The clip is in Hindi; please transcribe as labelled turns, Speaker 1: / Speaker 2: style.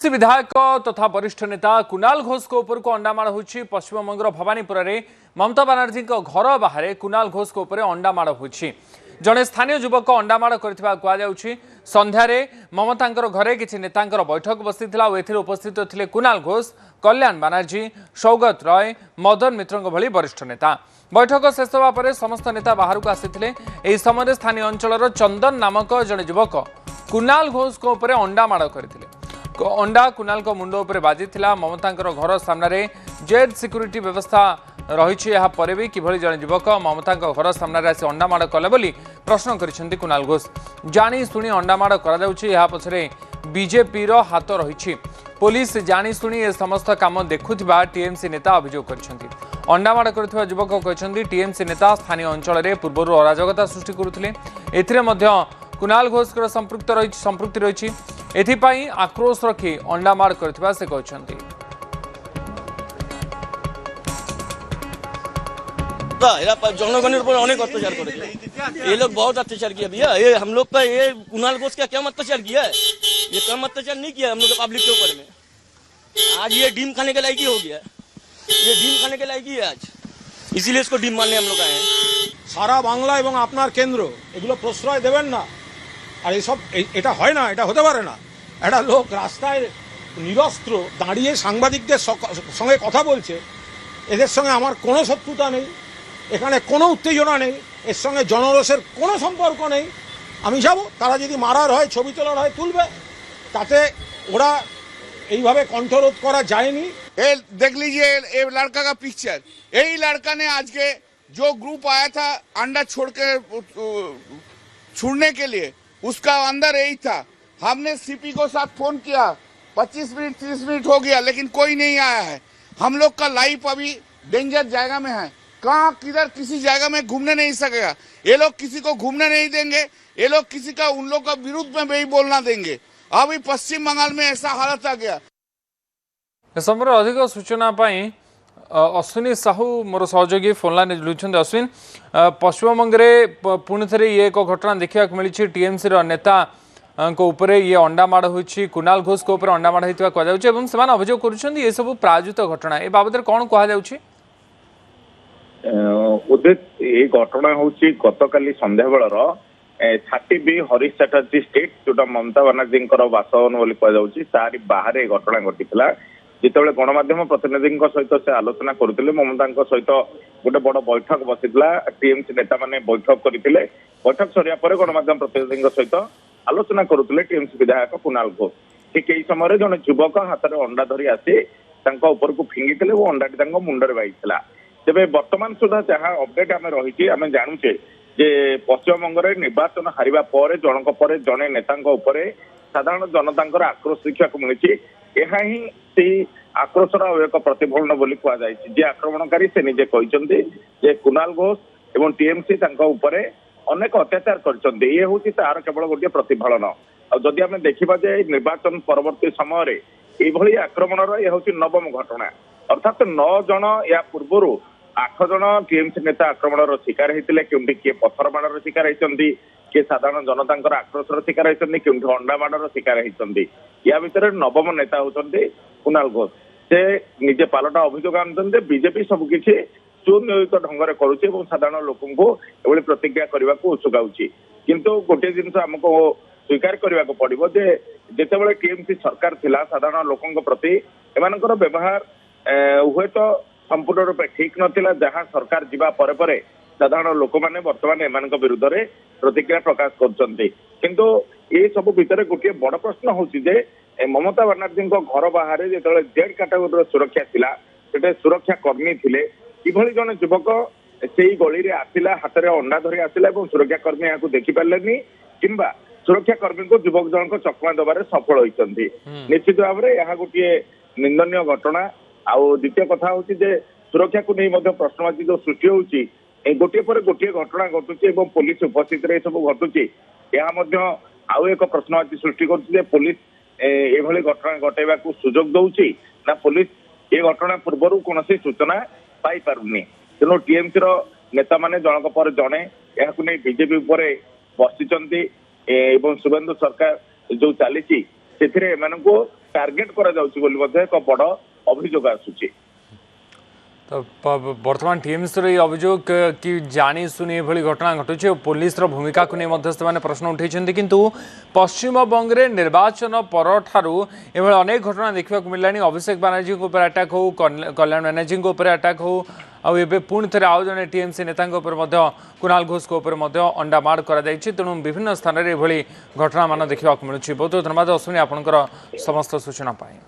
Speaker 1: विधायक तथा वरिष्ठ नेता कुणाल घोष को ऊपर को अंडामाड़ होछि। पश्चिमबंगर भवानीपुर में ममता बानर्जी घर बाहर कुणाल घोष को ऊपर अंडामाड़ होछि। जड़े स्थानीय युवक अंडामाड़ करथिबा कुआଯାउछि। संध्यारे ममतांकर घरे किछि नेतांकर बैठक बसिथिला और एथिरे उपस्थित थिले कुणाल घोष, कल्याण बानर्जी, सौगत रॉय, मदन मित्रଙ୍କ भली वरिष्ठ नेता। बैठक शेष होगा पर समस्त नेता बाहर को आसिथिले। एही समय स्थानीय अंचलर चंदन नामक जड़े युवक कुणाल घोष को ऊपर अंडामाड़ करथिले। अंडा कुणाल को मुंड उपर बाजी ममता घर सामने जेड सिक्यूरीटी व्यवस्था रही भी किभली जन युवक ममता घर सामने आसी अंडामाड़ कले बोली प्रश्न कर कुणाल घोष। जानी शुणी अंडामाड़ पछरे बीजेपी हाथ रही। पुलिस जानी शुणी ए समस्त काम देखुवा टीएमसी नेता अभियोग कर अंडामाड़ कर युवक कहते टीएमसी नेता स्थानीय अंचल में पूर्व अराजकता सृष्टि करुले। कुणाल घोष संपृक्ति रही। एथिपाई आक्रोश रखी अंडामाड़ करथिबा से कहछन्ती।
Speaker 2: जनगणना पर अनेक अत्याचार करे। ये लोग बहुत अत्याचार किया भैया। ये हम लोग का ये कुणाल घोष का क्या अत्याचार किया है? ये कम अत्याचार नहीं किया हम लोग पब्लिक के ऊपर में। आज ये डीम खाने के लायक ही हो गया। ये डीम खाने के लायक ही है आज, इसीलिए इसको डीम मारने हम लोग आए हैं।
Speaker 3: सारा बांगला एवं आपनार केंद्र एगुलो प्रश्रय देवें ना। আর এইসব এটা হয় না, এটা হতে পারে না। একটা লোক রাস্তায় নিরস্ত্র দাঁড়িয়ে সাংবাদিকদের সঙ্গে কথা বলছে। এদের সঙ্গে আমার কোনো শত্রুতা নেই, এখানে কোনো উত্তেজনা নেই, এর সঙ্গে জনরোষের কোনো সম্পর্ক নেই। আমি যাব, তারা যদি মারার হয় ছবি তোলার হয় তুলবে, তাতে ওরা এইভাবে কণ্ঠরোধ করা যায়নি।
Speaker 4: ये देख लीजिए ये लड़का का पिक्चर। यही लड़का ने आज के जो ग्रुप आया था अंडा छोड़ के छुड़ने के लिए, उसका अंदर यही था। हमने सीपी को साथ फोन किया, 25 मिनट 30 मिनट हो गया लेकिन कोई नहीं आया है। हम लोग का लाइफ अभी डेंजर जगह में है। कहाँ किधर किसी जगह में घूमने नहीं सकेगा। ये लोग किसी को घूमने नहीं देंगे। ये लोग किसी का उन लोग का विरुद्ध में भी बोलना देंगे। अभी पश्चिम बंगाल में ऐसा हालत आ गया।
Speaker 1: समय अधिक सूचना अश्विनी साहू मोर सहयोगी फोनलाइन जुड़ुंट। अश्विन, पश्चिमबंग में पुणी थे ये एक घटना देखा मिली। टीएमसी नेता ऊपर ये अंडामाड़ होछि। कुणाल घोष को ऊपर अंडामाड़ होता कहु अभियोग कर ये सब प्रायोजित घटना। ए बाबद कौन कहुच्छी?
Speaker 5: उदित ये घटना हूँ गतकाली संध्या बेलर 30B हरीश चैटर्जी स्ट्रीट जोटा ममता बानर्जी बासभवन बोली कहुच्छी तारी बाहर घटना घटी जिते गणमाध्यम प्रतिनिधि सहित से आलोचना करुले। ममता सहित गोटे बड़ बैठक बसी टीएमसी नेता मैंने बैठक करते। बैठक सरिया पर गणमाध्यम प्रतिनिधि सहित आलोचना करुले टीएमसी विधायक कुणाल घोष। ठीक यही समय जन युवक हाथ में अंडा धरी आसी ऊपर को फिंगी वो अंडाटी मुंडे बाई। तेज बर्तमान सुधा जहाँ अपडेट आम रही आम जानूचे जे पश्चिमबंग में निर्वाचन हारिबा पर जनक पर जड़े नेता साधारण जनता आक्रोश देखा मिली। यह ही से आक्रोशर एक प्रतिफलन बोली कहुई। आक्रमणकारी से निजे कहते कुणाल घोष एवं टीएमसी ऊपर अनेक अत्याचार कर। ये हूँ तार केवल गोटे प्रतिफलन। आदि आम देखा निर्वाचन परवर्ती समय ये आक्रमणर यह हूँ नवम घटना। अर्थात 9 जन या पूर्वर 8 जन टीएमसी नेता आक्रमणर शिकार होते। क्योंकि किए पत्थर माड़र शिकार होती, किए साधारण जनता आक्रोशर शिकार होती, क्योंकि अंडा माड़र शिकार होती। या भितर नवम नेता होते कुणाल घोष। से निजे पालटा अभियोग आनुते बीजेपी सबकि सुनियोजित ढंग से करुच्ची और साधारण लोक एभली प्रतिक्रिया करने को उत्सुकाऊँगी। किंतु गोटे जिन आमको स्वीकार करने को पड़ो जितेबाला टीएमसी सरकार थिला साधारण लोकों प्रति एमानकर व्यवहार हुए तो संपूर्ण रूपे ठीक नथिला। जहाँ सरकार जीवा परे परे साधारण लोक मैंने बर्तमान एम विरुद्ध में प्रतिक्रिया प्रकाश करछन्ती। किंतु ये सब भितर गोटे बड़ प्रश्न होची ममता बानर्जी घर बाहर जो जेड कैटेगोरी सुरक्षा थिला सेटे सुरक्षा कर्मी थिले किभली जन युवक से गली रे आसिला हाथ में अंडा धरी आसिला और सुरक्षा कर्मी यहाँ देखी पारे किंबा सुरक्षा कर्मी को युवक जनक चकमा दबार सफल होती। निश्चित भाव में यह गोटे निंदनीय घटना। आउ द्वितीय कथा हूँ सुरक्षा को नहीं प्रश्नवाची जो सृष्टि होती गोटे पर गोटे घटना घटुची पुलिस उपस्थित सब घटुची यह आउ एक प्रश्नवाची सृष्टि कर पुलिस एभली घटना घटेबा को सुजोग दौची ना पुलिस ये घटना पूर्व कौन सूचना पाई पारुनी। तेणु टीएमसी नेता माने जनक पर जड़े यह बीजेपी उपर बसी शुभेन्दु सरकार जो चली टार्गेट करा जाउची बोली मध्ये एक बड़ अभियोग आसुची।
Speaker 1: तो बर्तमान टीएमसी रो अभियोग कि जानी सुनी एभली घटना घटुचे पुलिस रो भूमिका को नहीं से प्रश्न उठे किंतु पश्चिम बंग रे निर्वाचन पर ठारू एभली अनेक घटना देखा मिललानी। अभिषेक बनर्जी ऊपर अटैक हो, कल्याण बनर्जी ऊपर अटैक हो, आबे पुणी थे आउ जने टीएमसी नेता कुणाल घोष अंडा माड़ कर तेणु विभिन्न स्थान में एभली घटना मान देखा मिलूँ। बहुत बहुत धन्यवाद अश्विनी आपंकर समस्त सूचना पाई।